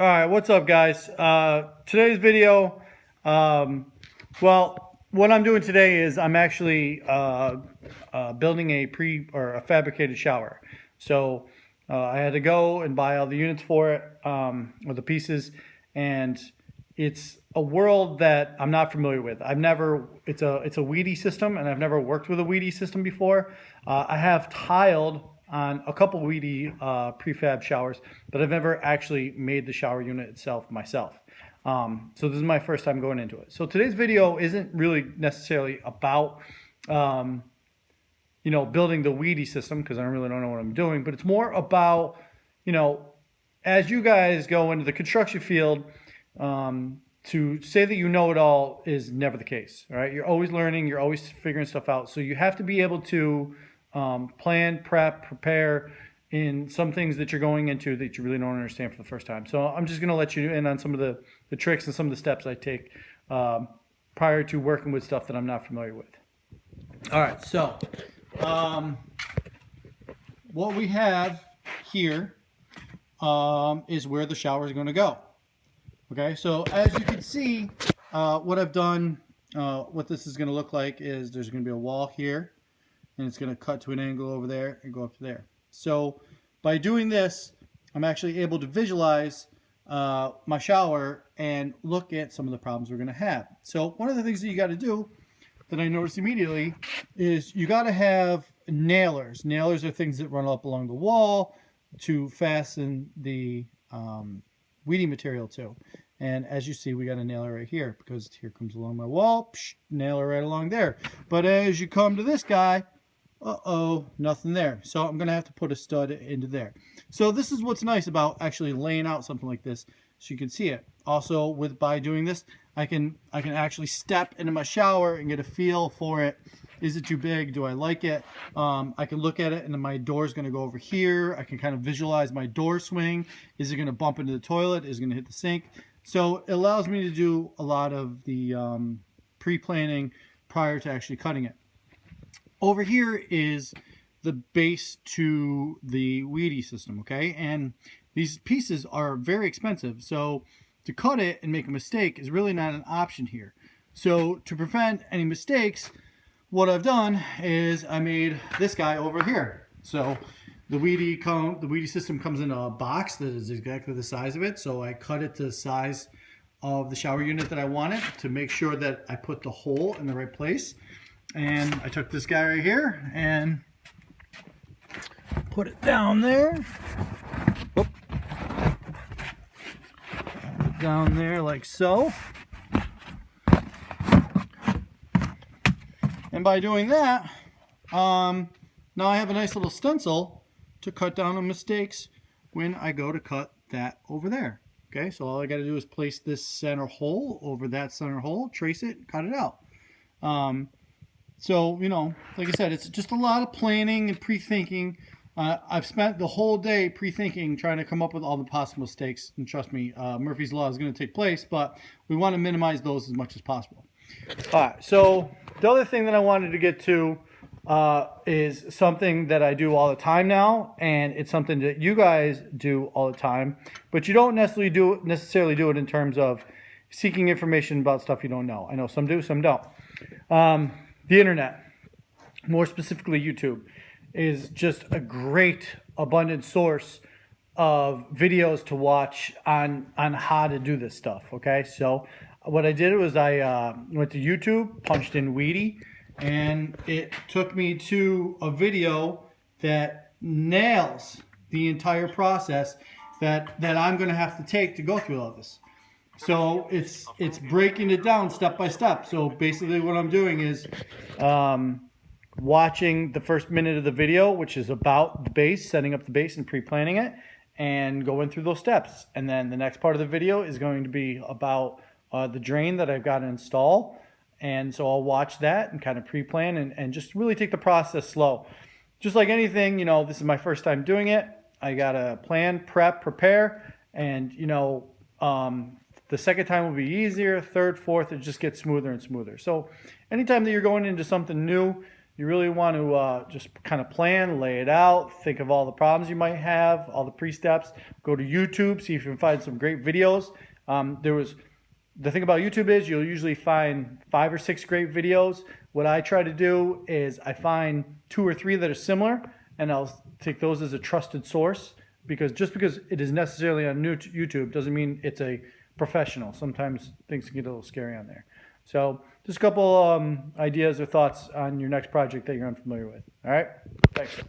All right, what's up, guys? Today's video, well, what I'm doing today is I'm actually building a fabricated shower. So I had to go and buy all the units for it, or the pieces, and it's a world that I'm not familiar with. It's a weedy system, and I've never worked with a weedy system before. I have tiled on a couple weedy prefab showers, but I've never actually made the shower unit itself myself. So this is my first time going into it. So today's video isn't really necessarily about building the weedy system, because I really don't know what I'm doing, but it's more about, as you guys go into the construction field, to say that you know it all is never the case. All right, you're always learning, you're always figuring stuff out. So you have to be able to plan, prep, prepare in some things that you're going into that you really don't understand for the first time. So I'm just going to let you in on some of the tricks and some of the steps I take prior to working with stuff that I'm not familiar with. All right, so what we have here is where the shower is going to go. Okay, so as you can see, what I've done, what this is going to look like is there's going to be a wall here, and it's going to cut to an angle over there and go up to there. So by doing this, I'm actually able to visualize my shower and look at some of the problems we're going to have. So one of the things that you got to do that I noticed immediately is you got to have nailers. Nailers are things that run up along the wall to fasten the weeding material to. And as you see, we got a nailer right here, because here comes along my wall, nailer right along there. But as you come to this guy, nothing there. So I'm gonna have to put a stud into there. So this is what's nice about actually laying out something like this, so you can see it. Also, by doing this, I can actually step into my shower and get a feel for it. Is it too big? Do I like it? I can look at it, and then my door's going to go over here. I can kind of visualize my door swing. Is it going to bump into the toilet? Is it going to hit the sink? So it allows me to do a lot of the pre-planning prior to actually cutting it. Over here is the base to the weedy system, okay? And these pieces are very expensive, so to cut it and make a mistake is really not an option here. So to prevent any mistakes, what I've done is I made this guy over here. So the weedy system comes in a box that is exactly the size of it. So I cut it to the size of the shower unit that I wanted to make sure that I put the hole in the right place. And I took this guy right here and put it down there. Whoop. Down there like so. And by doing that, now I have a nice little stencil to cut down on mistakes when I go to cut that over there. Okay, so all I got to do is place this center hole over that center hole, trace it, cut it out. So, like I said, it's just a lot of planning and pre-thinking. I've spent the whole day pre-thinking, trying to come up with all the possible mistakes. And trust me, Murphy's Law is going to take place, but we want to minimize those as much as possible. All right, so the other thing that I wanted to get to is something that I do all the time now, and it's something that you guys do all the time, but you don't necessarily do it in terms of seeking information about stuff you don't know. I know some do, some don't. The internet, more specifically YouTube, is just a great, abundant source of videos to watch on how to do this stuff. Okay, so what I did was I went to YouTube, punched in weedy, and it took me to a video that nails the entire process that I'm going to have to take to go through all this. So it's breaking it down step by step. So basically what I'm doing is watching the first minute of the video, which is about the base, setting up the base and pre-planning it, and going through those steps. And then the next part of the video is going to be about the drain that I've got to install. And so I'll watch that and kind of pre-plan and just really take the process slow. Just like anything, this is my first time doing it. I got to plan, prep, prepare, and, the second time will be easier. Third, fourth, it just gets smoother and smoother. So anytime that you're going into something new, you really want to just kind of plan, lay it out, think of all the problems you might have, all the pre-steps. Go to YouTube, see if you can find some great videos. The thing about YouTube is you'll usually find 5 or 6 great videos. What I try to do is I find 2 or 3 that are similar, and I'll take those as a trusted source, because just because it is necessarily on YouTube doesn't mean it's a professional. Sometimes things can get a little scary on there. So just a couple ideas or thoughts on your next project that you're unfamiliar with. All right, thanks.